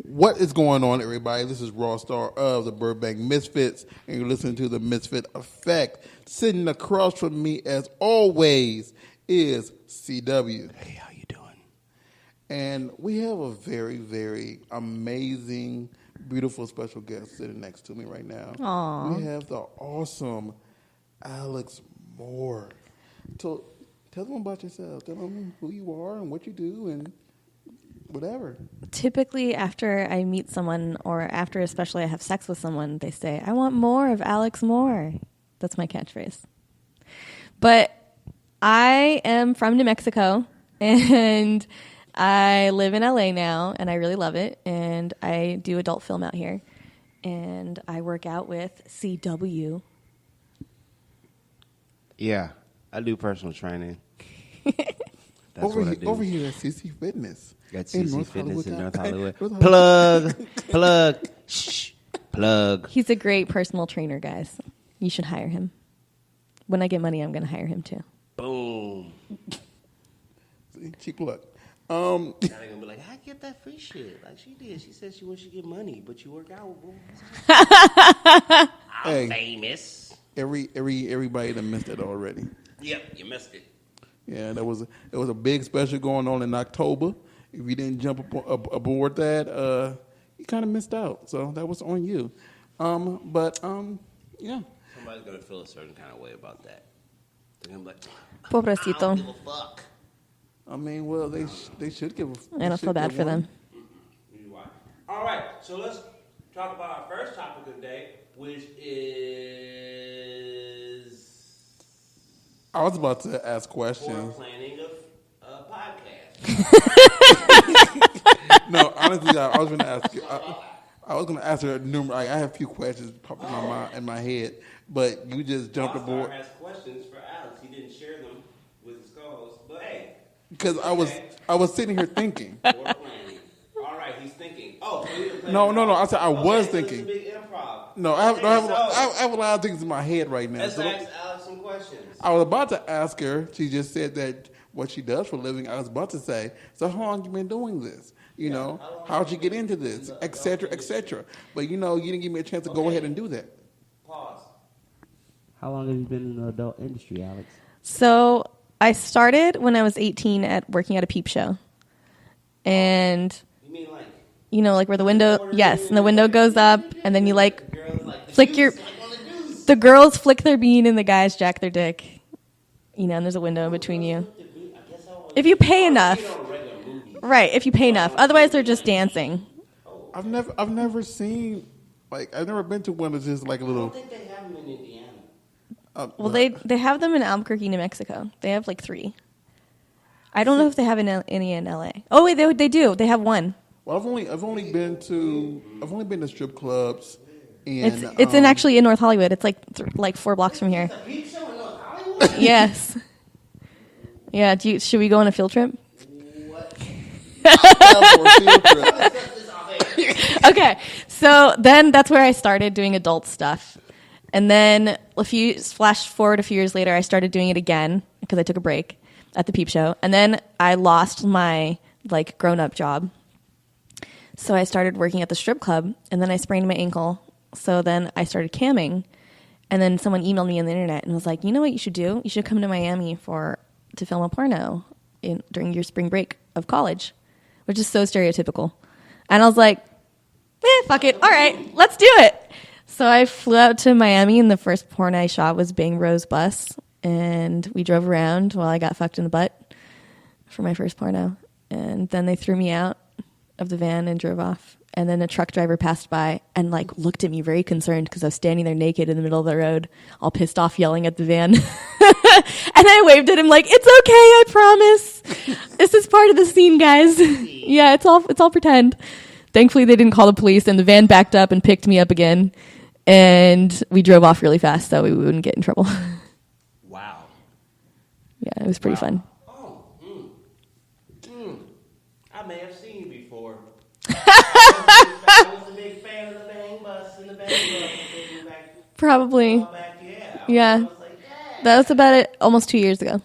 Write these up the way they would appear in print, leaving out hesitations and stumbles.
What is going on, everybody? This is Rawstarr of the Burbank Misfits, and you're listening to the Misfit Effect. Sitting across from me, as always, is CW. Hey, how you doing? And we have a very, very amazing, beautiful, special guest sitting next to me right now. Aww. We have the awesome Alex Moore. So, tell them about yourself. Tell them who you are and what you do and whatever. Typically, after I meet someone, or after especially I have sex with someone, they say, I want more of Alex Moore. That's my catchphrase. But I am from New Mexico, and I live in LA now, and I really love it. And I do adult film out here. And I work out with CW. Yeah, I do personal training. That's over, what I do. Over here at CC Fitness. Got CC Fitness in North Hollywood. Plug. He's a great personal trainer, guys. You should hire him. When I get money, I'm going to hire him too. Boom. Cheap luck. Now they're going to be like, I get that free shit. Like she did. She said she wants you to get money, but you work out with boys. I'm famous. Everybody done missed it already. Yep, you missed it. Yeah, there was a big special going on in October. If you didn't jump aboard that, you kind of missed out. So that was on you. Yeah. Somebody's gonna feel a certain kind of way about that. They're gonna be like, Pobrecito. I don't give a fuck. I mean, well, they should give. I don't feel bad for them. All right, so let's talk about our first topic of the day, which is. I was about to ask questions. For planning of a podcast. No, honestly, I was going to ask you. I was going to ask her I have a few questions popping in my head, but you just jumped aboard. Rawstarr has questions for Alex. He didn't share them with his co-host, but hey. Because I was sitting here thinking. All right, he's thinking. Oh, No. I said I was thinking. This is a big improv. No, I have a lot of things in my head right now. Let's ask Alex some questions. I was about to ask her. She just said that what she does for a living. I was about to say, so how long you been doing this? You know, how'd you get into this, et cetera, et cetera. But, you didn't give me a chance to go ahead and do that. Pause. How long have you been in the adult industry, Alex? So I started when I was 18 at working at a peep show. And, You mean like? Like where the window, yes, and the window goes up, and then you flick the girls flick their bean and the guys jack their dick. And there's a window in between you. If you pay enough. Right, if you pay enough. Otherwise, they're just dancing. I've never seen, I've never been to one that's just like a little. I don't think they have them in Indiana. Well, they have them in Albuquerque, New Mexico. They have 3. I don't know if they have any in LA. Oh wait, they do. They have one. Well, I've only been to strip clubs. And, it's actually in North Hollywood. It's like 4 blocks from here. Yes. Yeah. Should we go on a field trip? Okay, so then that's where I started doing adult stuff, and then flash forward a few years later, I started doing it again because I took a break at the peep show, and then I lost my grown-up job, so I started working at the strip club, and then I sprained my ankle, so then I started camming, and then someone emailed me on the internet and was like, you know what you should do? You should come to Miami to film a porno during your spring break of college. Which is so stereotypical. And I was like, fuck it. All right, let's do it. So I flew out to Miami, and the first porn I shot was Bang Rose Bus. And we drove around while I got fucked in the butt for my first porno. And then they threw me out of the van and drove off. And then a truck driver passed by and looked at me very concerned because I was standing there naked in the middle of the road, all pissed off, yelling at the van. And I waved at him like, "It's okay, I promise. This is part of the scene, guys." Yeah, it's all pretend. Thankfully, they didn't call the police, and the van backed up and picked me up again, and we drove off really fast so we wouldn't get in trouble. Wow. Yeah, it was pretty fun. Oh, I may have seen you before. I was a big fan of the Bang Bus and the Bang Bus. Probably. Yeah. That was about it almost 2 years ago.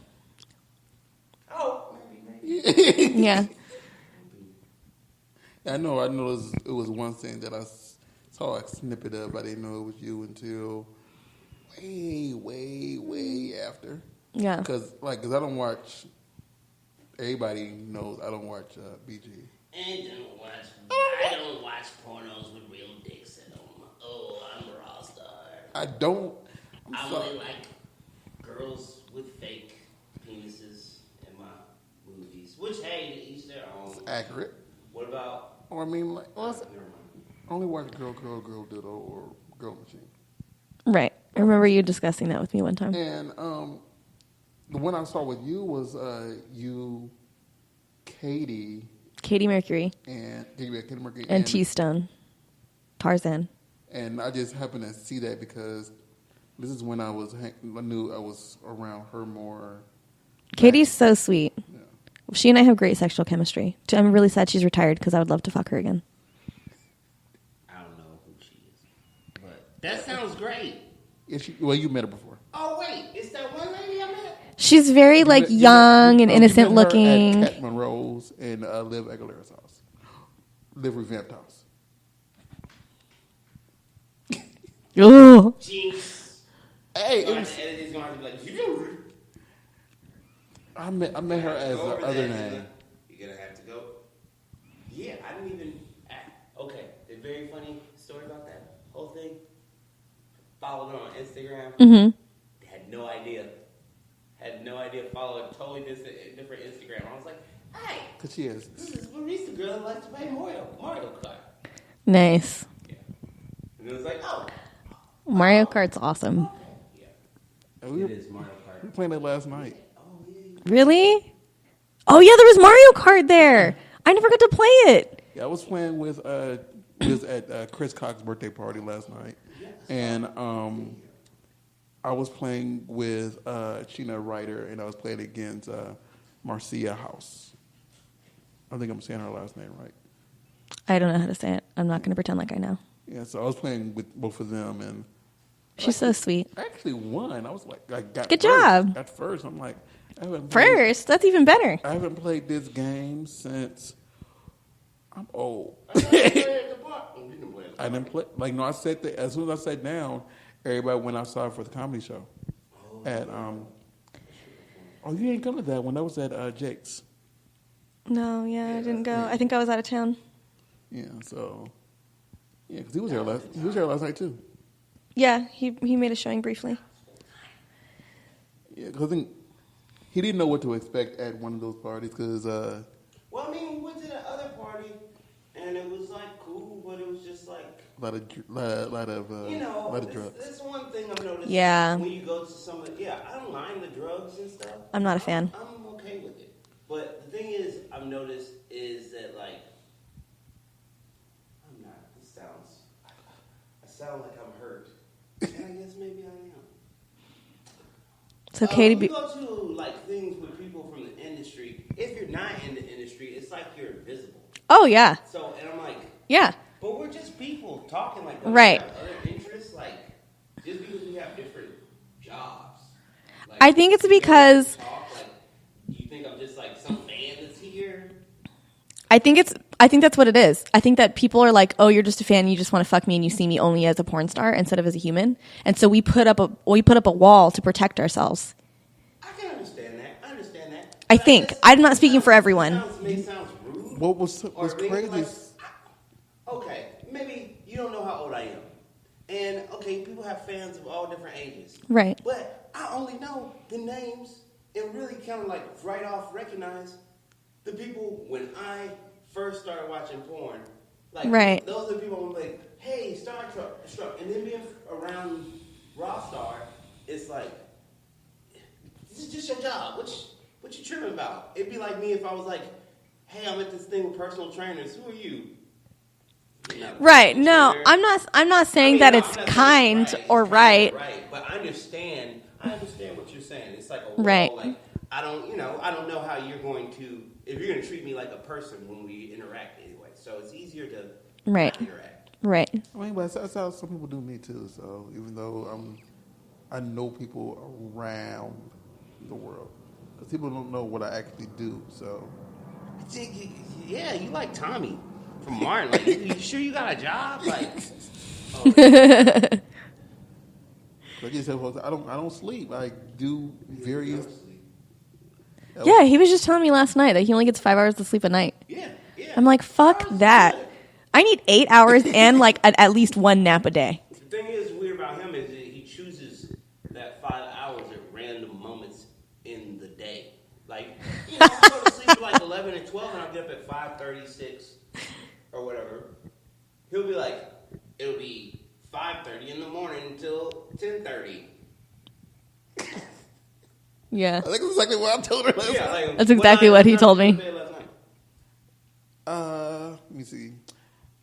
Oh, maybe. Yeah. I know. It was one thing that I saw a snippet of. I didn't know it was you until way after. Yeah. Because I don't watch. Everybody knows I don't watch BG. I don't watch pornos with real dicks in them. Oh, I'm Rawstarr. I don't. I only like girls with fake penises in my movies. Which, hey, to each their own. It's accurate. What about? Or I mean, Never mind. only watch girl dildo or girl machine. Right. I remember you discussing that with me one time. And the one I saw with you was you, Katie Mercury. And T-Stone. Tarzan. And I just happened to see that because this is when I knew I was around her more. Katie's so sweet. Yeah. She and I have great sexual chemistry. I'm really sad she's retired because I would love to fuck her again. I don't know who she is. But that sounds great. You met her before. Oh, wait. It's that one lady I met? She's very young and innocent you met her looking. at Kat Monroe's and Liv Aguilera's house. Liv revamped house. Ugh. Jinx. Hey, So it's going to be like, I met her as the other name. You're going to have to go. Yeah, I didn't even. Okay, the very funny story about that whole thing. Followed her on Instagram. Mm-hmm. Had no idea. Followed a totally different Instagram. I was like, hey. Because she is. This is Maurice, the girl that likes to play Mario Kart. Nice. Yeah. And it was like, oh. Mario Kart's awesome. Yeah. We It is Mario Kart. were playing it last night. Really? Oh, yeah, there was Mario Kart there. I never got to play it. Yeah, I was playing with, we was at Chris Cox's birthday party last night. And I was playing with Sheena Ryder, and I was playing against Marcia House. I think I'm saying her last name right. I don't know how to say it. I'm not going to pretend like I know. Yeah, so I was playing with both of them, and She's so sweet. I actually won. I was like, I got Good first. job. At first, I'm like, First? That's even better. I haven't played this game since I'm old. I didn't play. I sat there. As soon as I sat down, everybody went outside for the comedy show. At you ain't come to that one. That was at Jake's. No, I didn't go. I think I was out of town. Yeah. So. Yeah, because he was there last. He was there last night too. Yeah, he made a showing briefly. Yeah, because he didn't know what to expect at one of those parties because. Well, I mean, we went to the other party, and it was cool, but it was just a lot of drugs. That's one thing I've noticed. Yeah. When you go to some of I don't mind the drugs and stuff. I'm not a fan. I'm okay with it. But the thing is, I've noticed is that I'm not. I sound like I'm hurt. And I guess maybe I am. So Katie, you go to things with people from the industry. If you're not in the industry, it's like you're invisible. Oh yeah. So and I'm like, yeah. but we're just people talking right. We have other interests, just because we have different jobs. I think it's because you think I'm just some fan that's here. I think that's what it is. I think that people are like, oh, you're just a fan, you just want to fuck me, and you see me only as a porn star instead of as a human. And so we put up a wall to protect ourselves. I can understand that. I think. I'm not speaking for everyone. It sounds rude. What was crazy? Okay, maybe you don't know how old I am. And, okay, people have fans of all different ages. Right. But I only know the names and really kind of right off recognize the people when I first started watching porn. Right. Those are the people I'm like, hey, Star Trek. And then being around Rawstarr, it's this is just your job. What you tripping about? It'd be like me if I was like, hey, I'm at this thing with personal trainers. Who are you? Right. No, I'm not saying that it's kind or right. Right. But I understand what you're saying. It's like a wall. Right. I don't know how you're going to, if you're going to treat me like a person when we interact anyway. So it's easier to not interact. Right. I mean, but that's how some people do me too. So even though I know people around the world, because people don't know what I actually do. So Yeah, you like Tommy. from Martin. Like, you sure you got a job? Like, oh, Like you said, I don't sleep. I do various. Yeah, he was just telling me last night that he only gets 5 hours of sleep a night. yeah. I'm like, fuck that. I need 8 hours and like at least one nap a day. The thing is weird about him is that he chooses that 5 hours at random moments in the day. Like, I go to sleep at like 11 and 12, and I'll get up at 5:36 or whatever. He'll be like, it'll be 5:30 in the morning until 10:30. Yeah. I think that's exactly what I told her last night. Like, That's exactly what he told me. Let me see.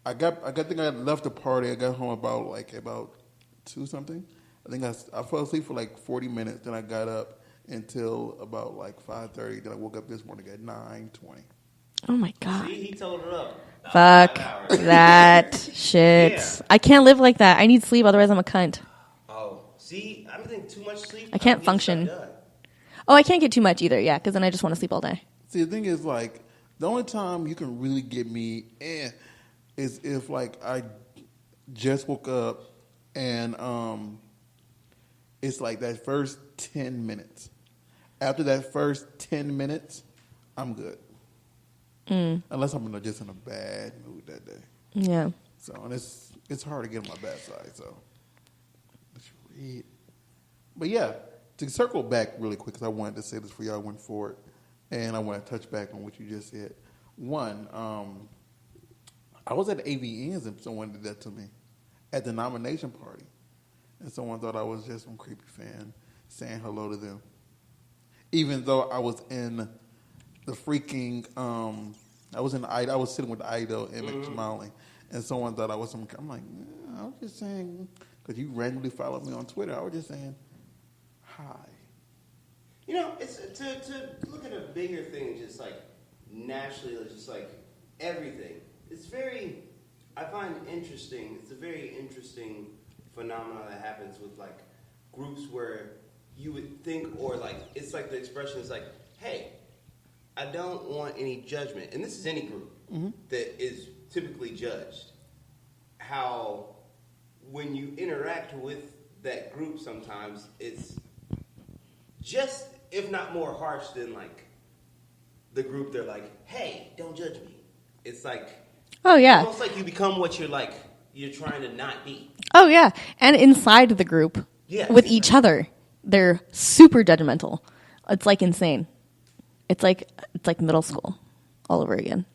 I think I left the party. I got home about 2 something. I think I fell asleep for like 40 minutes. Then I got up until about like 5:30. Then I woke up this morning at 9:20. Oh my God. See, he told it up. Fuck 5 hours. that shit. Yeah. I can't live like that. I need sleep, otherwise I'm a cunt. Oh, see, I think too much sleep. I can't get function. stuff done. Oh, I can't get too much either, yeah, because then I just want to sleep all day. See, the thing is, like, the only time you can really get me is if, like, I just woke up and it's like that first 10 minutes. After that first 10 minutes, I'm good. Unless I'm just in a bad mood that day. Yeah. So, and it's hard to get on my bad side, so let's read. But yeah, to circle back really quick, because I wanted to say this for y'all, I went forward, and I want to touch back on what you just said. One, I was at AVNs and someone did that to me at the nomination party, and someone thought I was just some creepy fan saying hello to them, even though I was in the freaking I was sitting with the idol image smiling, and someone thought I was some. I'm like, I was just saying, because you randomly followed me on Twitter. I was just saying hi. You know, it's to look at a bigger thing, just like naturally, just like everything. It's very, I find interesting. It's a very interesting phenomenon that happens with like groups where you would think, or like it's like the expression is like, hey, I don't want any judgment, and this is any group that is typically judged. How when you interact with that group, sometimes it's just, if not more harsh than like the group, they're like, hey, don't judge me. It's like, Oh, yeah. almost like you become what you're trying to not be. Oh, yeah. And inside the group, Yes. with each other, they're super judgmental. It's like insane. It's like middle school all over again.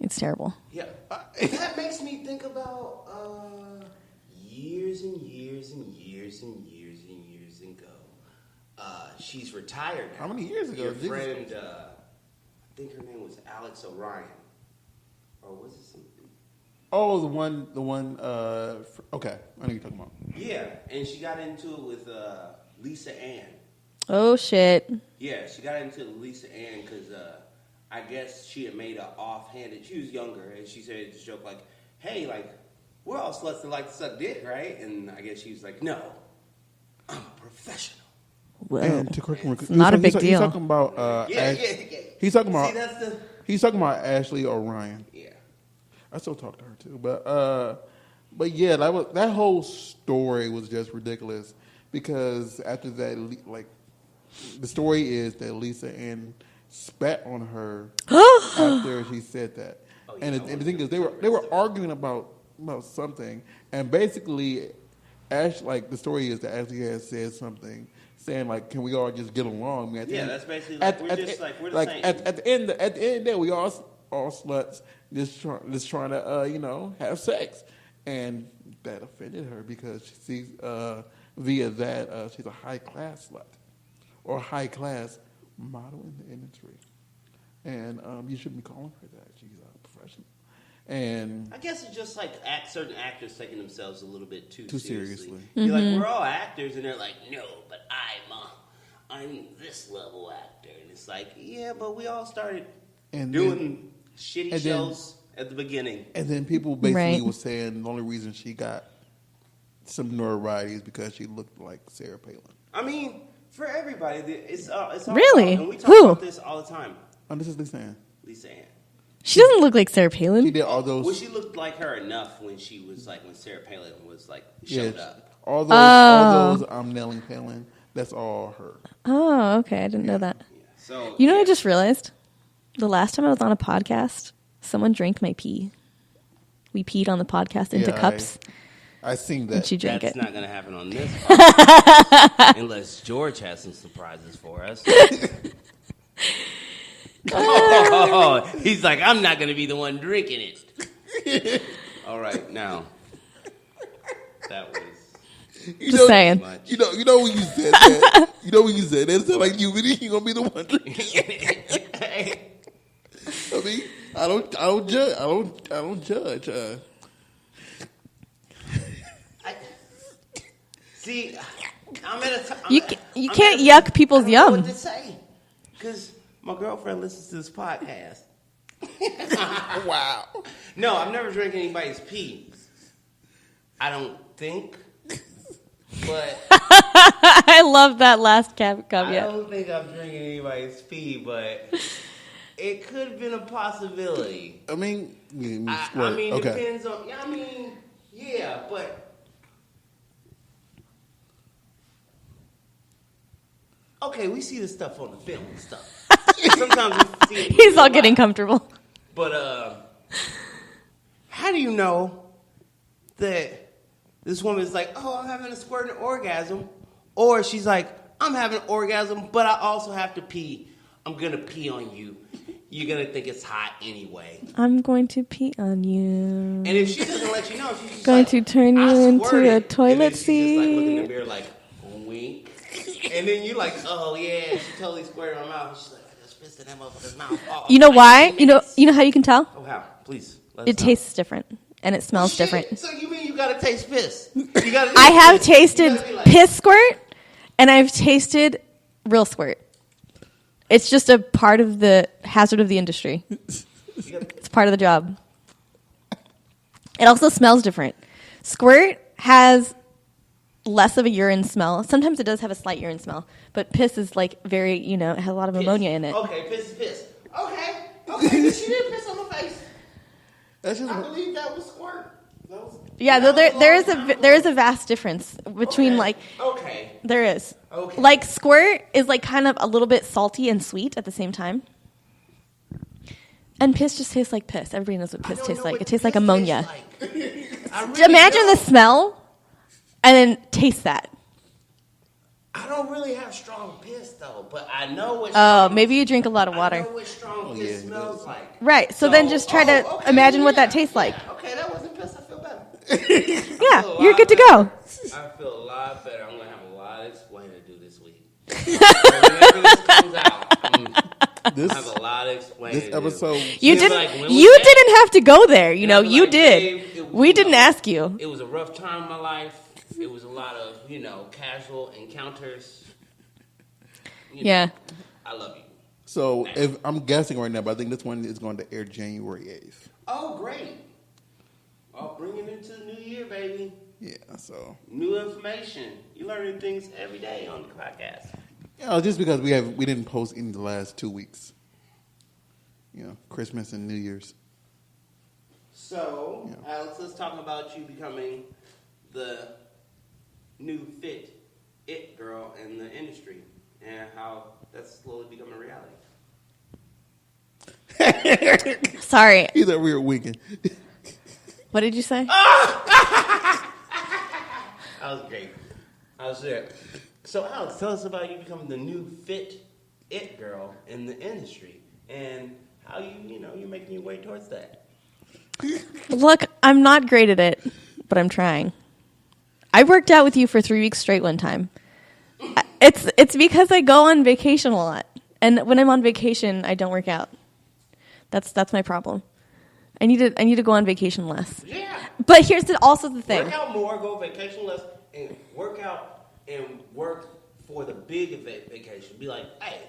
It's terrible. Yeah. That makes me think about years and years and years and years and years ago. She's retired now. How many years ago? Your Jesus. friend, I think her name was Alex Orion. Or was it something? Oh, the one. Okay, I know what you're talking about. Yeah, and she got into it with Lisa Ann. Oh, shit. Yeah, she got into Lisa Ann because I guess she had made an offhanded. She was younger, and she said to joke like, "Hey, like we're all sluts that like to suck dick, right?" And I guess she was like, "No, I'm a professional." Whoa. And to correct him, not a big he's deal. talking about Yeah. He's talking about. See, that's the. He's talking about Ashley Orion. Yeah. I still talk to her too, but yeah, that whole story was just ridiculous because after that, like, the story is that Lisa Ann spat on her after she said that, and the thing is they were arguing about something, and basically, Ash, like, the story is that Ashley had said something saying like, "Can we all just get along?" I mean, That's basically like we're the same. At the end of the day, we all sluts just trying to have sex, and that offended her because she sees via that she's a high class slut or high class model in the industry, and you shouldn't be calling her that. She's a professional, and I guess it's just like certain actors taking themselves a little bit too seriously. You're like, we're all actors, and they're like, no, but I'm this level actor, and it's like, yeah, but we all started doing shitty shows at the beginning, and then people basically Right. were saying the only reason she got some notoriety is because she looked like Sarah Palin. I mean, for everybody, it's all Really? and we talk Who? about this all the time. Oh, this is Lisa Ann. Lisa Ann. She doesn't look like Sarah She Palin. did all those. Well, she looked like her enough when she was like when Sarah Palin was like showed up. All those. I'm Nellie Palin. That's all her. Oh, okay. I didn't know that. Yeah. So You know what I just realized? The last time I was on a podcast, someone drank my pee. We peed on the podcast into cups, I seen and that. she drank that's it. not going to happen on this podcast unless George has some surprises for us. Oh, he's like, I'm not going to be the one drinking it. All right, now that was. Just saying. You know when you said that. You know when you said that. It's not like you gonna be the one drinking. I mean, I don't judge. I don't judge. See, I'm at a. You can't yuck people's I don't know yum. what to say? Because my girlfriend listens to this podcast. Wow. No, I've never drank anybody's pee. I don't think. But I love that last I caveat. don't think I'm drinking anybody's pee, but it could have been a possibility. I mean, I mean, okay. depends on. I mean, yeah, but okay, we see this stuff on the film and stuff. Sometimes we see it. He's all getting comfortable. But how do you know that this woman is like, oh, I'm having a squirt and orgasm, or she's like, I'm having an orgasm, but I also have to pee. I'm gonna pee on you. You're gonna think it's hot anyway. I'm going to pee on you. And if she doesn't let you know, she's just Going like, to turn you I into squirted. a toilet and then she's just like looking in seat. the mirror like, wink. And then you're like, oh yeah, she totally squirted in my mouth. She's like, I just pissed in that motherfucker's mouth. Oh, You know why? 19 You know minutes. how you can tell? Oh, how? Please. Let us It know. tastes different and it smells Shit. different. So you mean you gotta taste piss? You gotta I have piss. You tasted gotta be like, piss squirt and I've tasted real squirt. It's just a part of the hazard of the industry. you gotta- It's part of the job. It also smells different. Squirt has less of a urine smell. Sometimes it does have a slight urine smell, but piss is like very, it has a lot of ammonia in it. Okay, piss is piss. Okay, but she didn't piss on my face. That's just I believe that was squirt. That was, Yeah, though that was there is a vast difference between Okay. there is. Okay. Like squirt is like kind of a little bit salty and sweet at the same time. And piss just tastes like piss. Everybody knows what I piss don't tastes know like. what It tastes like piss ammonia. like. I really Imagine the don't. smell and then taste that. I don't really have strong piss though, but I know what. Oh, strong- maybe you drink a lot of I water. know what strong piss yeah, smells like. Right. So then just try to okay, imagine what yeah, that tastes like. yeah. Okay, that wasn't piss. I feel better. Yeah, you're good to go. I feel a lot better. I'm gonna have a lot of explaining to do this week. Whenever this comes out, I this have a lot of explaining. this to do. episode. You She's didn't. like, when was You that? didn't have to go there. And I'm You like, did. babe, it was, We didn't ask you. It was a rough time in my life. It was a lot of casual encounters. Yeah. I love you. So if I'm guessing right now, but I think this one is going to air January 8th. Oh, great. I'll bring it into the new year, baby. Yeah. So New information. You're learning things every day on the podcast. just because we didn't post in the last 2 weeks. Christmas and New Year's. So, Yeah. Alex, let's talk about you becoming the new fit it girl in the industry and how that's slowly becoming a reality. Sorry. He's over here winking. What did you say? That was great. I was there. So, Alex, tell us about you becoming the new fit it girl in the industry and how you're making your way towards that. Look, I'm not great at it, but I'm trying. I worked out with you for 3 weeks straight one time. It's because I go on vacation a lot, and when I'm on vacation, I don't work out. That's my problem. I need to go on vacation less. Yeah. But here's also the thing. Work out more, go vacation less, and work out and work for the big vacation. Be like, hey,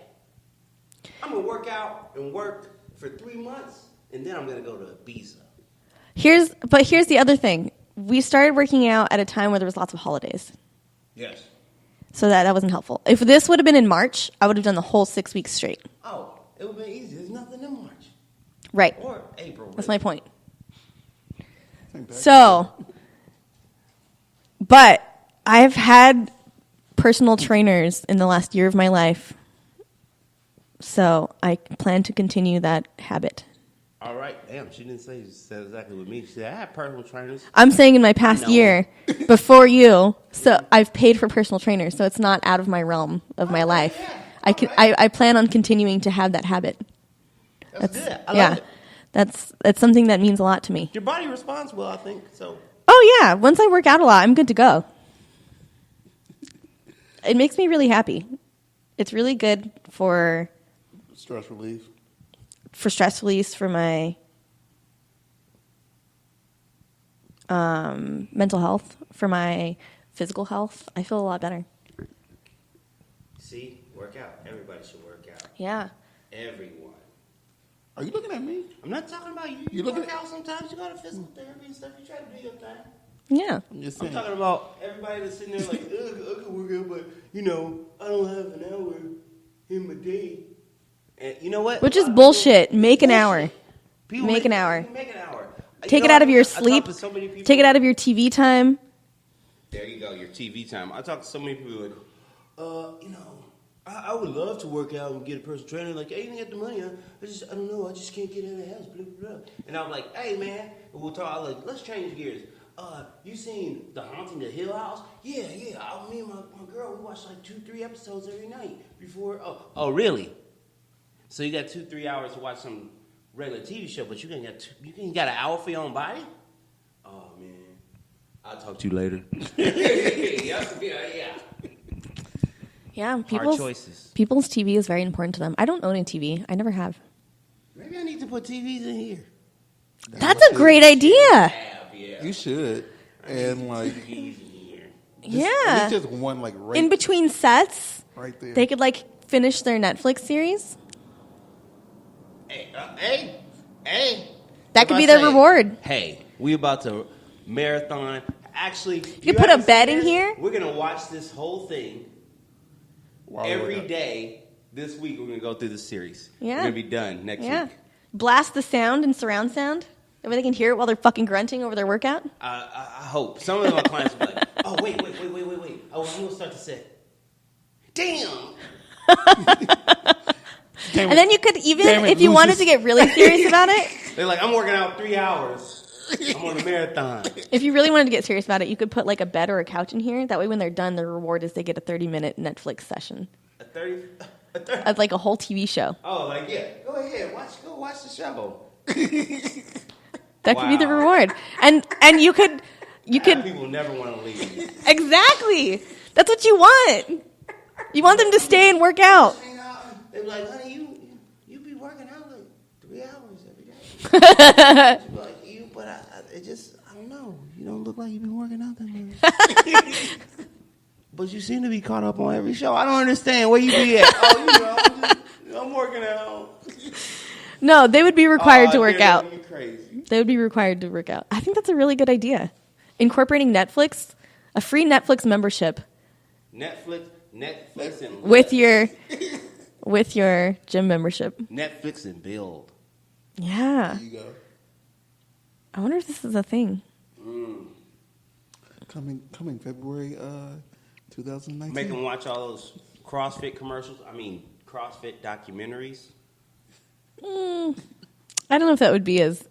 I'm going to work out and work for 3 months, and then I'm going to go to Ibiza. Here's the other thing. We started working out at a time where there was lots of holidays. Yes. So that wasn't helpful. If this would have been in March, I would have done the whole 6 weeks straight. Oh, it would have been easy. There's nothing in March. Right. Or April. That's my point. Think back. So, but I've had personal trainers in the last year of my life. So I plan to continue that habit. All right. Damn, she didn't say. She said exactly what me. She said, I have personal trainers. I'm saying in my past No. year, before you, so I've paid for personal trainers, so it's not out of my realm of my life. Yeah. I plan on continuing to have that habit. That's good. I love it. That's something that means a lot to me. Your body responds well, I think. So. Oh yeah, once I work out a lot, I'm good to go. It makes me really happy. It's really good for Stress relief. stress release, for my mental health, for my physical health. I feel a lot better. See, work out. Everybody should work out. Yeah. Everyone. Are you looking at me? I'm not talking about you. You You looking work at- out sometimes. You go to physical therapy and stuff. You try to do your thing. Yeah. I'm just I'm saying. talking about everybody that's sitting there like, I can work out, but, I don't have an hour in my day. And you know what? Which is bullshit. Make an hour. People Make an hour. Make an hour. Take You it know, out of your I talk sleep. to so many people. Take it out of your TV time. There you go, your TV time. I talk to so many people like, I would love to work out and get a personal trainer. Like, I ain't got the money. I don't know. I just can't get out of the house. Blah, blah, blah. And I'm like, hey, man. And we'll talk. I'm like, let's change gears. You seen The Haunting of Hill House? Yeah. Me and my girl, we watch like 2-3 episodes every night before. Oh, really? So you got 2-3 hours to watch some regular TV show, but you ain't got an hour for your own body? Oh, man. I'll talk to you later. Yeah. Yeah, Hard choices. people's TV is very important to them. I don't own a TV. I never have. Maybe I need to put TVs in here. That's a great idea. Yeah. You should. And like, TVs in here. Yeah. It's just one like right, In between sets, right there. they could like finish their Netflix series. Hey. That could be their reward. Hey, we about to marathon. Actually, You put a bed in here? We're going to watch this whole thing While we every work out. day this week. We're going to go through the series. Yeah. We're going to be done next Yeah. week. Blast the sound and surround sound. That way they can hear it while they're fucking grunting over their workout. I hope. Some of my clients will be like, oh, wait. Oh, I'm going to start to say, damn. And then you could even, Damn it, if you wanted Lucius. to get really serious about it, They're like, I'm working out 3 hours. I'm on a marathon. if you really wanted to get serious about it, you could put like a bed or a couch in here. That way when they're done, the reward is they get a 30-minute Netflix session. A 30. Of like a whole TV show. Oh, like, yeah. Go ahead. Go watch the show. That could be the Wow. reward. And you could People never want to leave. exactly. That's what you want. You want them to stay and work out. Hang out. They be like, honey, you be working out like 3 hours every day. She be like, but I don't know. You don't look like you've been working out that much. But you seem to be caught up on every show. I don't understand where you be at. I'm working out. No, they would be required to work out. You're crazy. They would be required to work out. I think that's a really good idea. Incorporating Netflix, a free Netflix membership Netflix and with your gym membership. Netflix and build. Yeah. There you go. I wonder if this is a thing. Coming February 2019. Make them watch all those CrossFit commercials. I mean, CrossFit documentaries. I don't know if that would be as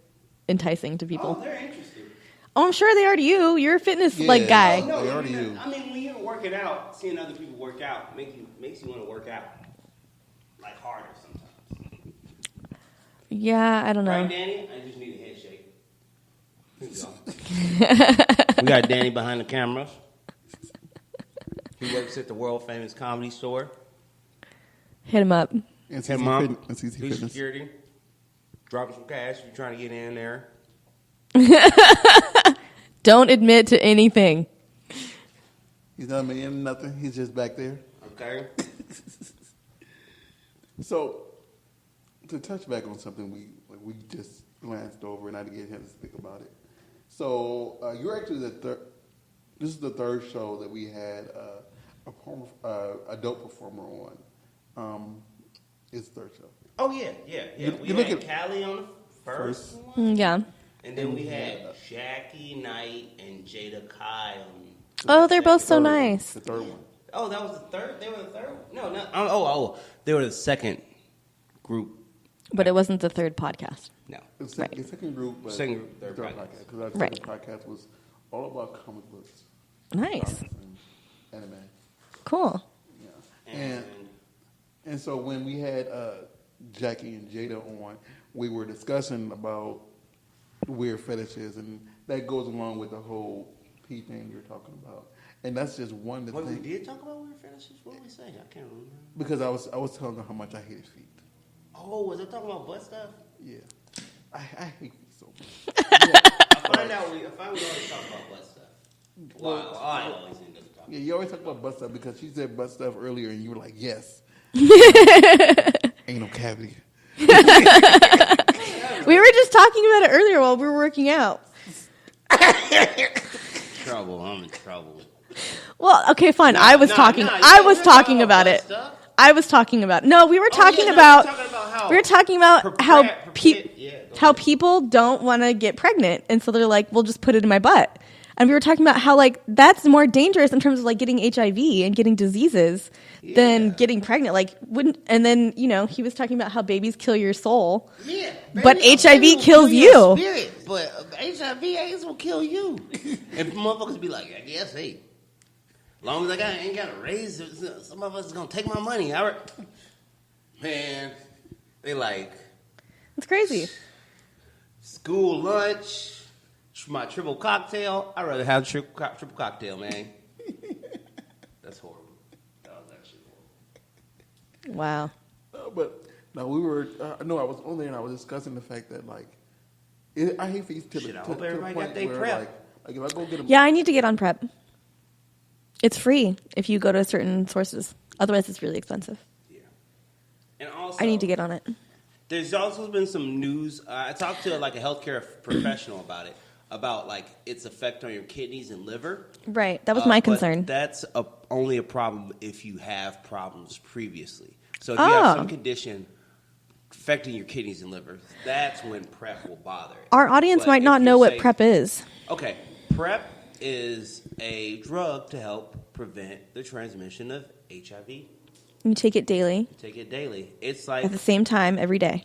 enticing to people. Oh, they're interested. Oh, I'm sure they are to you. You're a fitness Yeah. like guy. Oh, They are to you. I mean, when you're working out, seeing other people work out makes you want to work out like harder sometimes. Yeah, I don't know. Right, Danny? I just need a head shake. Here we go. We got Danny behind the cameras. He works at the world famous comedy store. Hit him up. NCC Hey, Mom. NCC He's Fitness. security. Dropping some cash if you're trying to get in there. Don't admit to anything. He's not admitting nothing. He's just back there. Okay? So, to touch back on something we just glanced over, and I didn't get a chance to speak about it. So, you're actually this is the third show that we had a dope performer on. It's the third show. Oh, yeah. You We look had at- Callie on the first one. Yeah. And then we had Jackie Knight and Jada Kai on. Oh, they're both so nice. The third one. Oh, that was the third? They were the third? No, no. Oh, they were the second group. But it wasn't the third podcast. No. The second group, but Second group, third third podcast. Because our Right. second podcast was all about comic books. Nice. Comics and anime. Cool. Yeah. And so when we had Jackie and Jada on, we were discussing about weird fetishes, and that goes along with the whole P thing you're talking about. And that's just one of the Wait, we things. did talk about weird fetishes? What did we say? I can't remember. Because I was telling her how much I hated feet. Oh, was it talking about butt stuff? Yeah. I hate feet so much. I find we always talk about butt stuff. Well, I always end up talking. Yeah, you always talk about butt stuff because she said butt stuff earlier, and you were like, yes. Ain't no cavity. We were just talking about it earlier while we were working out. Trouble. I'm in trouble. Well, okay, fine. I was talking about it. Stuff. I was talking about. No, we were talking about. We were talking about how people don't want to get pregnant, and so they're like, "We'll just put it in my butt." And we were talking about how like that's more dangerous in terms of like getting HIV and getting diseases than getting pregnant. Like wouldn't? And then he was talking about how babies kill your soul. Yeah, but HIV kills you. Spirit, but HIV/AIDS will kill you. And motherfuckers be like, I guess, hey, as long as I ain't got to raise it, some of us is gonna take my money. Man, they like It's crazy. school lunch. My triple cocktail. I'd rather have triple cocktail, man. That's horrible. That was actually horrible. Wow. But no, we were. I was on there and I was discussing the fact that like, I hate feet to Shit, the I to hope the everybody point got their where prep. like if I go get a Yeah, I need to get on PrEP. It's free if you go to certain sources. Otherwise, it's really expensive. Yeah. And also, I need to get on it. There's also been some news. I talked to like a healthcare professional about it, about like its effect on your kidneys and liver. Right. That was my But concern. that's only a problem if you have problems previously. So if you have some condition affecting your kidneys and liver, that's when PrEP will bother it. Our audience But might if not you know what say- PrEP is. Okay, PrEP is a drug to help prevent the transmission of HIV. You take it daily Take it daily. It's at like the same time every day.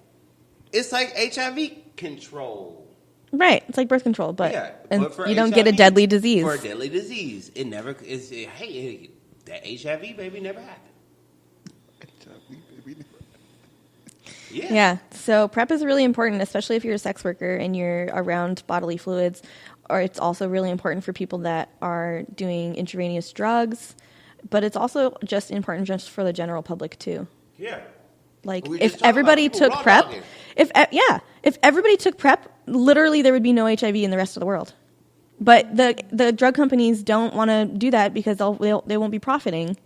HIV control. Right. It's like birth control, but, but for you don't get a HIV, deadly disease. For a deadly disease, it never is. Hey, that HIV baby never happened. Yeah. Yeah. So PrEP is really important, especially if you're a sex worker and you're around bodily fluids. Or it's also really important for people that are doing intravenous drugs. But it's also just important just for the general public too. Yeah. Like We if just talked everybody about people took raw PrEP, dogging. if everybody took PrEP, literally there would be no HIV in the rest of the world. But the drug companies don't want to do that because they won't be profiting.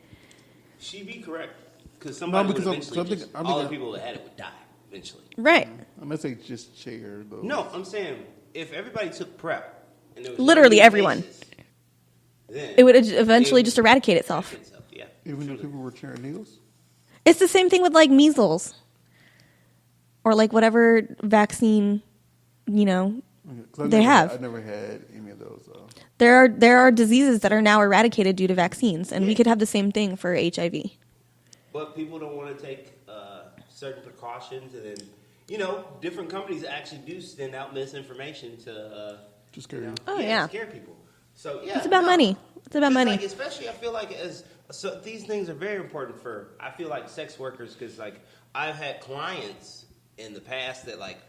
She be correct because somebody would eventually all the people that had it would die eventually. Right. I'm gonna say just share those. No, I'm saying if everybody took PrEP, and there was Literally no everyone. cases, then It would eventually just eradicate itself. Yeah. Even though people were sharing needles. It's the same thing with like measles or like whatever vaccine, they have. I never had any of those. There are diseases that are now eradicated due to vaccines, and we could have the same thing for HIV. But people don't want to take certain precautions, and then different companies actually do send out misinformation to scare you. scare people. So yeah, It's about money. It's about money. Like, especially, I feel like these things are very important for. I feel like sex workers because like I've had clients in the past that like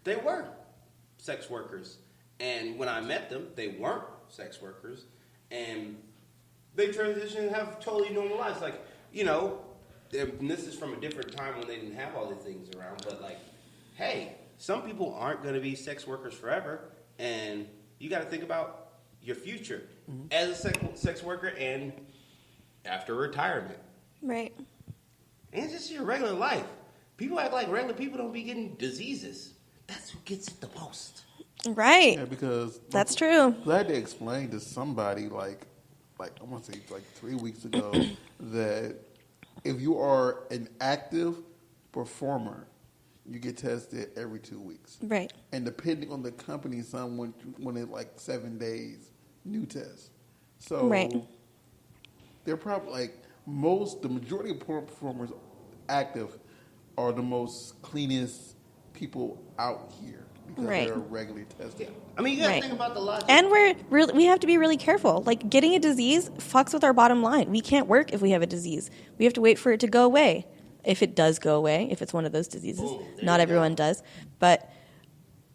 they were sex workers, and when I met them, they weren't sex workers, and they transitioned and have totally normal lives. Like and this is from a different time when they didn't have all these things around. But like, hey, some people aren't going to be sex workers forever, and you got to think about your future as a sex worker and after retirement. Right. And just your regular life. People act like regular people don't be getting diseases. That's who gets it the most. Right. Yeah, because That's true. Glad to explain to somebody like I want to say like 3 weeks ago that if you are an active performer, you get tested every 2 weeks. Right. And depending on the company, some went in like 7 days, new test. So they're probably like the majority of porn performers active are the most cleanest people out here because they're regularly tested. I mean, you got to think about the logic. And we have to be really careful. Like, getting a disease fucks with our bottom line. We can't work if we have a disease. We have to wait for it to go away. If it does go away, if it's one of those diseases. Not everyone does. But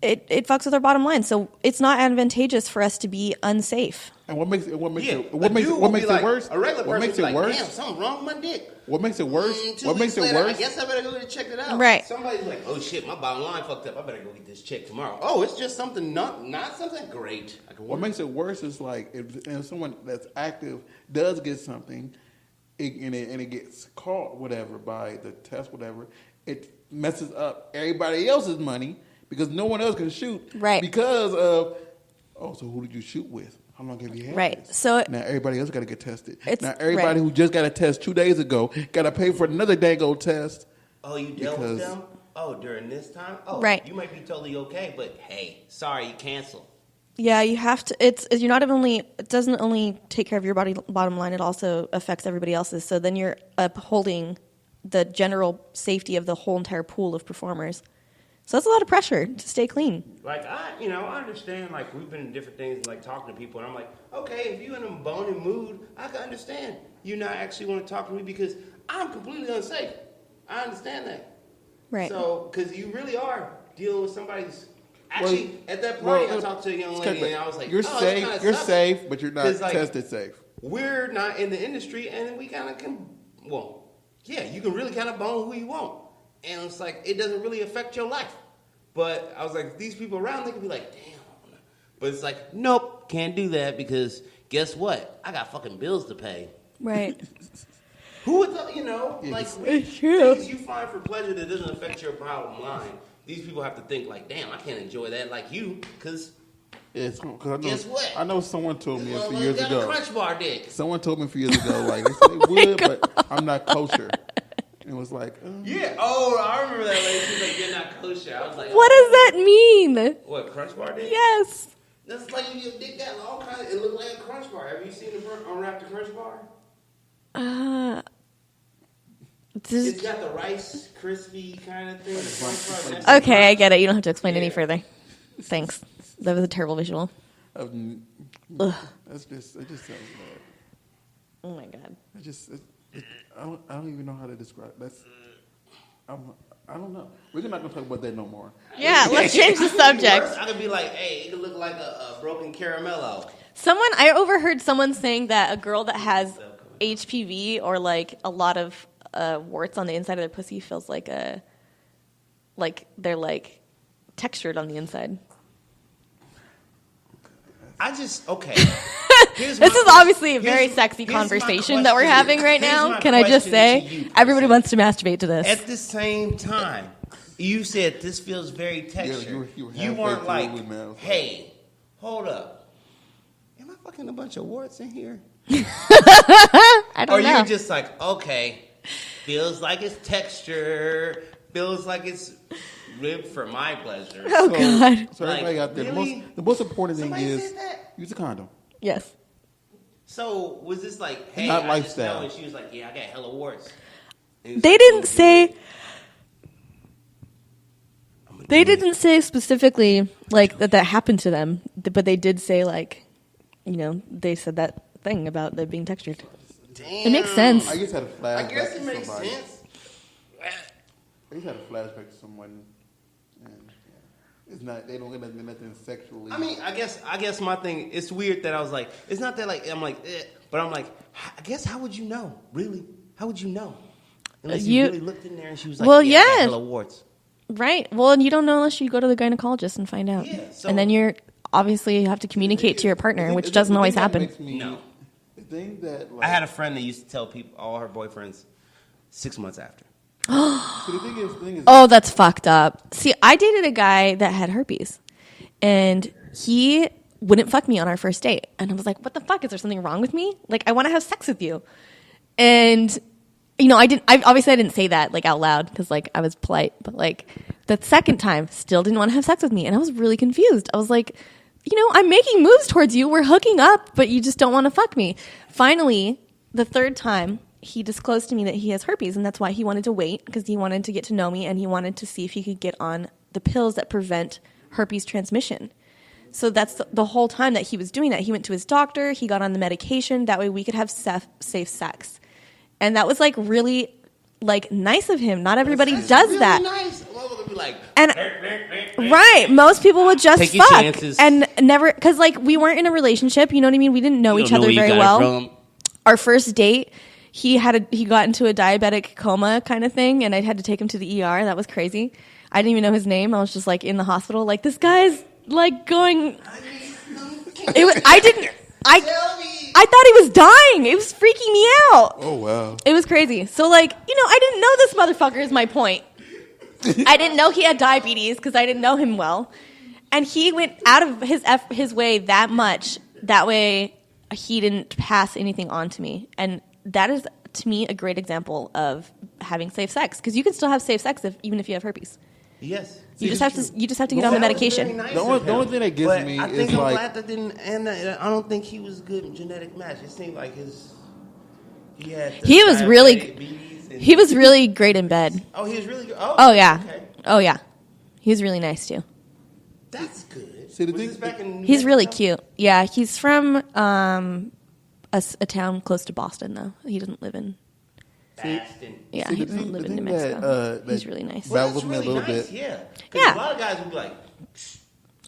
it fucks with our bottom line. So it's not advantageous for us to be unsafe. And what makes it worse? A regular what makes it worse? Damn, something wrong with my dick. What makes it worse? What makes it worse? I guess I better go get it checked it out. Right. Somebody's like, oh shit, my bottom line fucked up. I better go get this checked tomorrow. Oh, it's just something not something great. What makes it worse is like if someone that's active does get something, and it gets caught whatever by the test whatever, it messes up everybody else's money because no one else can shoot. Right. Because of so who did you shoot with? How long have you had this? So now everybody else got to get tested. Now everybody who just got a test 2 days ago got to pay for another dang old test. Oh, you dealt with them? Oh, during this time? Oh, you might be totally okay, but hey, sorry, you cancel. Yeah, you have to. It doesn't only take care of your bottom line. It also affects everybody else's. So then you're upholding the general safety of the whole entire pool of performers. So that's a lot of pressure to stay clean. Like, I understand, like, we've been in different things, like, talking to people, and I'm like, okay, if you're in a boning mood, I can understand you not actually want to talk to me because I'm completely unsafe. I understand that. Right. So, because you really are dealing with somebody's... Actually, at that party, I talked to a young lady, and I was like, you're safe, but you're not tested safe. We're not in the industry, and we kind of can... Well, yeah, you can really kind of bone who you want. And it's like, it doesn't really affect your life. But I was like, these people around, they could be like, damn. But it's like, nope, can't do that because guess what? I got fucking bills to pay. Right. Who would, it's true. Things you find for pleasure that doesn't affect your bottom line. These people have to think like, damn, I can't enjoy that like you because guess what? I know someone told me a few years ago. Crunch bar dick. Someone told me a few years ago, like, they said they would, but I'm not kosher. And it was like, yeah. Oh, I remember that lady. She was like, you're not kosher. I was like, what does that mean? What, crunch bar dick? Yes. That's like your dick got all kinds of, it looked like a crunch bar. Have you seen the unwrapped crunch bar? It's got the rice crispy kind of thing. Okay, I get it. You don't have to explain any further. Thanks. That was a terrible visual. It just sounds bad. Oh my god. I don't even know how to describe. I don't know. We're not gonna talk about that no more. Yeah, let's change the subject. I could be like, hey, it could look like a broken caramello. I overheard someone saying that a girl that has HPV or like a lot of warts on the inside of their pussy feels like they're like textured on the inside. Okay. This is obviously a very sexy conversation that we're having right now. Can I just say, everybody wants to masturbate to this. At the same time, you said this feels very textured. You weren't like, hey, hold up. Am I fucking a bunch of warts in here? I don't know. Or you just like, okay, feels like it's texture, feels like it's ribbed for my pleasure. Oh, God. So everybody out there, really? the most important thing Somebody is said that? use a condom. Yes. So was this like, hey, not I lifestyle. just know, and she was like, yeah, I got hella warts. They didn't say. They didn't say specifically like that happened to them, but they did say like, they said that thing about it being textured. Damn. It makes sense. I just had a flashback. I guess it makes sense. I just had a flashback to someone, and it's not. They don't get nothing sexually. I mean, I guess my thing. It's weird that I was like, it's not that like I'm like, but I'm like, I guess how would you know? Really? How would you know? Unless you really looked in there and she was like, I got hella warts. Right. Well, and you don't know unless you go to the gynecologist and find out. Yeah, and then you have to communicate to your partner, which doesn't always happen. No. The thing that I had a friend that used to tell people, all her boyfriends, 6 months after. So the thing is, oh, that's fucked up. See, I dated a guy that had herpes, and he wouldn't fuck me on our first date. And I was like, what the fuck? Is there something wrong with me? Like, I want to have sex with you. And, I didn't say that like out loud because like I was polite, but like The second time, still didn't want to have sex with me. And I was really confused. I was like, I'm making moves towards you. We're hooking up, but you just don't want to fuck me. Finally, the third time, he disclosed to me that he has herpes, and that's why he wanted to wait, because he wanted to get to know me, and he wanted to see if he could get on the pills that prevent herpes transmission. So that's the whole time that he was doing that. He went to his doctor. He got on the medication. That way we could have safe sex. And that was, really, nice of him. Not everybody does really that. Nice. Be like, and right, most people would just Take your fuck chances. and never, because we weren't in a relationship. You know what I mean? We didn't know each other very well. Our first date, he got into a diabetic coma kind of thing, and I had to take him to the ER. That was crazy. I didn't even know his name. I was just in the hospital, this guy's going. I thought he was dying. It was freaking me out. Oh wow! It was crazy. So I didn't know this motherfucker. Is my point. I didn't know he had diabetes because I didn't know him well, and he went out of his way that much. That way, he didn't pass anything on to me, and that is to me a great example of having safe sex, because you can still have safe sex even if you have herpes. yes. You just have to get on the medication. Nice The only thing that gets me I is think I'm glad that didn't end. I don't think he was a good genetic match. It seemed like he was really great in bed. Oh, he was really good. Oh yeah. Okay. Oh yeah. He was really nice too. That's good. See, the Was thing- this back in New He's really Mexico? cute. Yeah, he's from a town close to Boston though. He doesn't live in. Boston. Yeah, See, he the doesn't thing- live the in New thing that, Mexico. that He's really nice. Well, Well, with that's me a really little nice. bit. Yeah. 'Cause Yeah. A lot of guys would be like,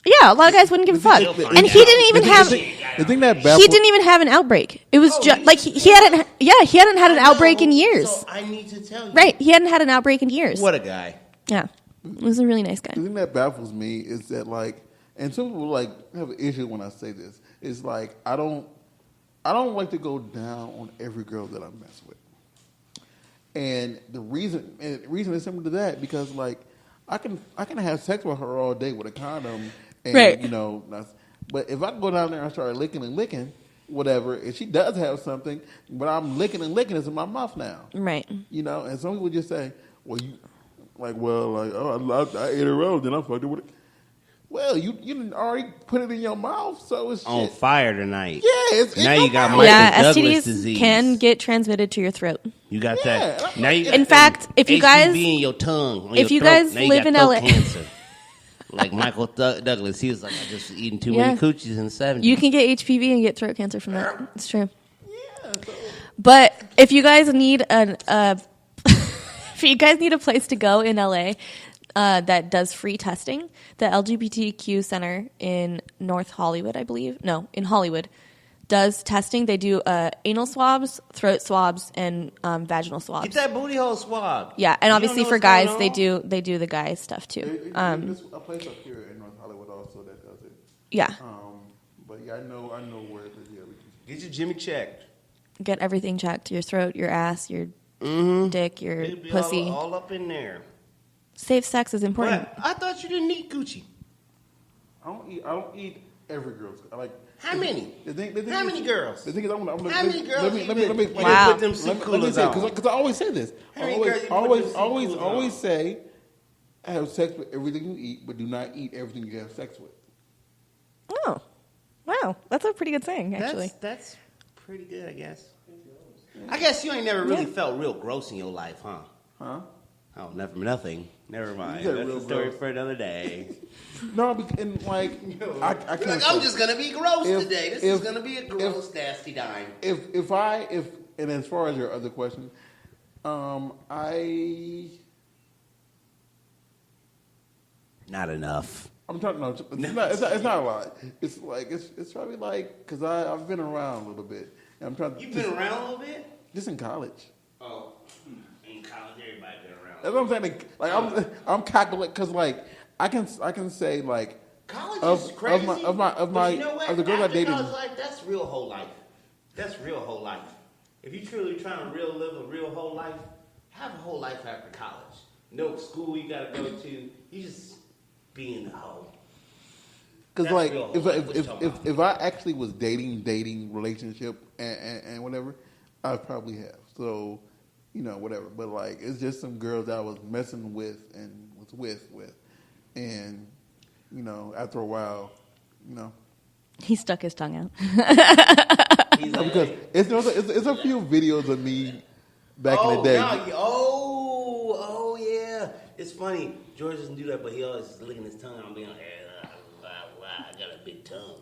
Yeah, a lot of guys wouldn't give a fuck, and he didn't even have. The thing that He baffles didn't even have an outbreak. It was Oh, just he- he hadn't. Yeah, he hadn't had an I know, outbreak in years. So I need to tell you. Right, he hadn't had an outbreak in years. What a guy. Yeah, he was a really nice guy. The thing that baffles me is that and some people have an issue when I say this. It's I don't like to go down on every girl that I mess with. And the reason is similar to that, because I can have sex with her all day with a condom, and Right. but if I go down there and start licking, whatever, if she does have something, but I'm licking it's in my mouth now. Right. And some people just say, well, I ate her out, then I fucked her with it. Well, you didn't already put it in your mouth, so it's On shit. fire tonight. Yeah, it's Now in you your got mouth. Michael Yeah, Douglas STDs disease. can get transmitted to your throat. You got Yeah. that. Now you got In fact, if you guys HPV in your tongue, on if your you throat. guys Now you live got in throat LA cancer. Like Michael Douglas, he was like, I just was eating too many coochies in the 70s. you can get HPV and get throat cancer from that. It's true. But if you guys need if you guys need a place to go in LA that does free testing, the LGBTQ Center in North Hollywood, I believe, no, in Hollywood, does testing. They do anal swabs, throat swabs, and vaginal swabs. Get that booty hole swab. Yeah, and You obviously don't know for what's guys, going on? they do the guy stuff too. There's a place up here in North Hollywood also that does it. Yeah, But yeah, I know where it is. Yeah, we can. Get your Jimmy checked. get everything checked: your throat, your ass, your dick, your It'd be pussy. all up in there. Safe sex is important. But I thought you didn't eat Gucci. I don't eat every girl. How many? How many girls? The thing is, I'm gonna How many girls let me Wow. put them soup let me coolers say, on? because I always say this. How many girls you put them soup coolers on? Always say, have sex with everything you eat, but do not eat everything you have sex with. Oh, wow, that's a pretty good saying, actually. That's pretty good, I guess. I guess you ain't never really felt real gross in your life, huh? Huh? Oh, nothing. Never mind. You said That's real a story gross. for another day. No, and I can't. You're like, I'm just gonna be gross today. This is gonna be a gross, nasty dime. And as far as your other question, Not enough. I'm talking. No, it's not a lot. It's it's probably because I've been around a little bit. And I'm trying. You've been around a little bit? Just in college. Oh, in college, everybody been around. That's what I'm saying. I'm calculating because I can say College is crazy. But you know what? Of the girls I After dated. college life, that's real whole life. That's real whole life. If you truly trying to live a real whole life, have a whole life after college. No school you gotta go to. You just be in the hoe. Because That's real whole life. What you talking about? if I actually was dating relationship and whatever, I probably have. So whatever. But it's just some girls that I was messing with and was with, and you know, after a while, you know, He stuck his tongue out. because it's a few videos of me back in the day. Oh, yeah. It's funny. George doesn't do that, but he always is licking his tongue out and being like, I got a big tongue.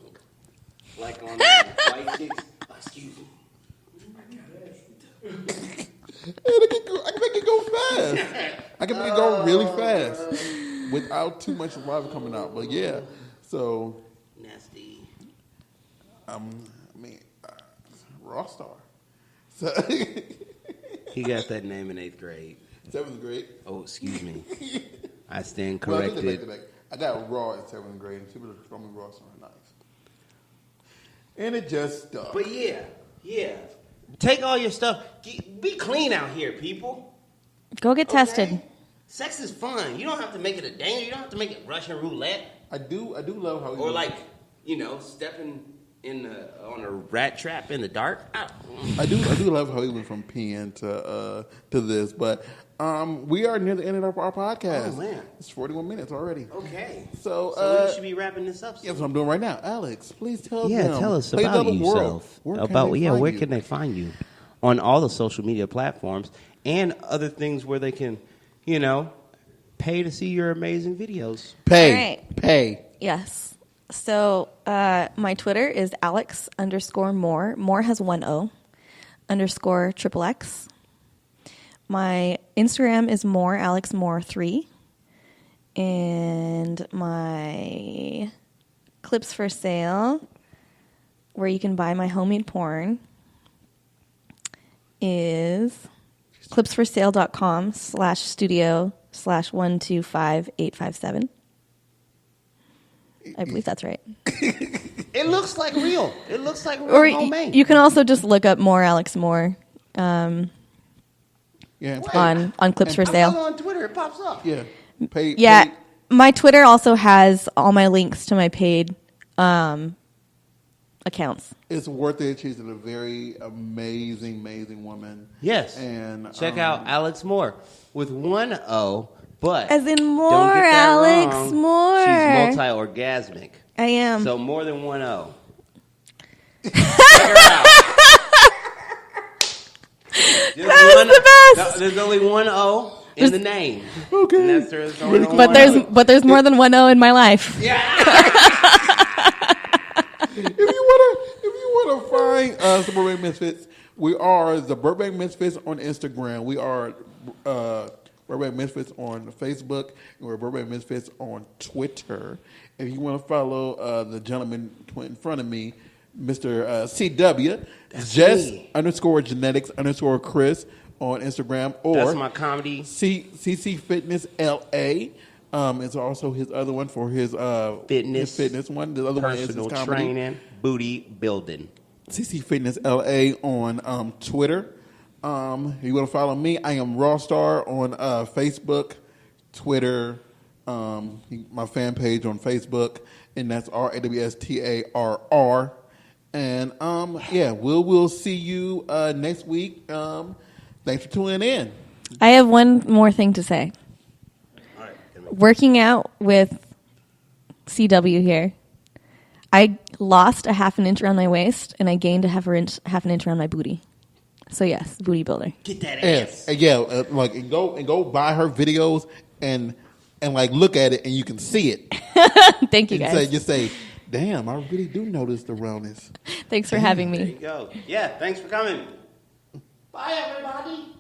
Like on white chicks. Excuse me. I can make it go fast. I can make it go really fast without too much saliva coming out. But yeah, so Nasty. Rawstarr. So He got that name in 8th grade. 7th grade. Oh, excuse me. I stand Well, corrected. I got raw in 7th grade, and people call me Rawstarr. Nice. And it just stuck. But yeah. Take all your stuff. Be clean out here, people. Go get tested. Okay? Sex is fun. You don't have to make it a danger. You don't have to make it Russian roulette. I do love how Or like, stepping on a rat trap in the dark. I do love how he went from PN to this, but we are near the end of our podcast. Oh man, it's 41 minutes already. Okay, so we should be wrapping this up soon. That's what I'm doing right now. Alex, please tell them. Tell us about yourself. Where can they find you? On all the social media platforms and other things where they can, pay to see your amazing videos. Pay. Yes. So my Twitter is Alex_Moore. Moore has 1 O. _XXX. My Instagram is AlexMoore3. And my clips for sale, where you can buy my homemade porn, is clipsforsale.com/studio/125857. I believe that's right. It looks like real. It looks like real Or homemade. you can also just look up more Alex Moore on clips for sale. On Twitter, it pops up. Yeah. Pay. My Twitter also has all my links to my paid accounts. It's worth it. She's a very amazing woman. Yes. And check out Alex Moore with 1 O, but as in more don't get that Alex wrong. Moore. She's multi-orgasmic. I am. So more than 1 O. Check her out. The best. There's only 1 O in the name. Okay. And that's there's only one But O. there's more than 1 O in my life. Yeah. If you wanna find the Burbank Misfits, we are the Burbank Misfits on Instagram. We are Burbank Misfits on Facebook, and we're Burbank Misfits on Twitter. If you want to follow the gentleman in front of me, Mr. CW, Jess_genetics_Chris on Instagram, or That's my comedy. CC Fitness LA. It's also his other one for his Fitness. his fitness one. The other one is his Personal comedy. training, booty building. CC Fitness LA on Twitter. If you want to follow me, I am Rawstarr on Facebook, Twitter, my fan page on Facebook, and that's RAWSTARR. And we'll see you next week. Thanks for tuning in. I have one more thing to say. Working out with CW here, I lost a half an inch around my waist, and I gained half an inch around my booty. So yes, booty builder. Get that ass. And go buy her videos and look at it, and you can see it. Thank you, guys. Just say, damn, I really do notice the roundness. Thanks for having me. There you go. Yeah, thanks for coming. Bye, everybody.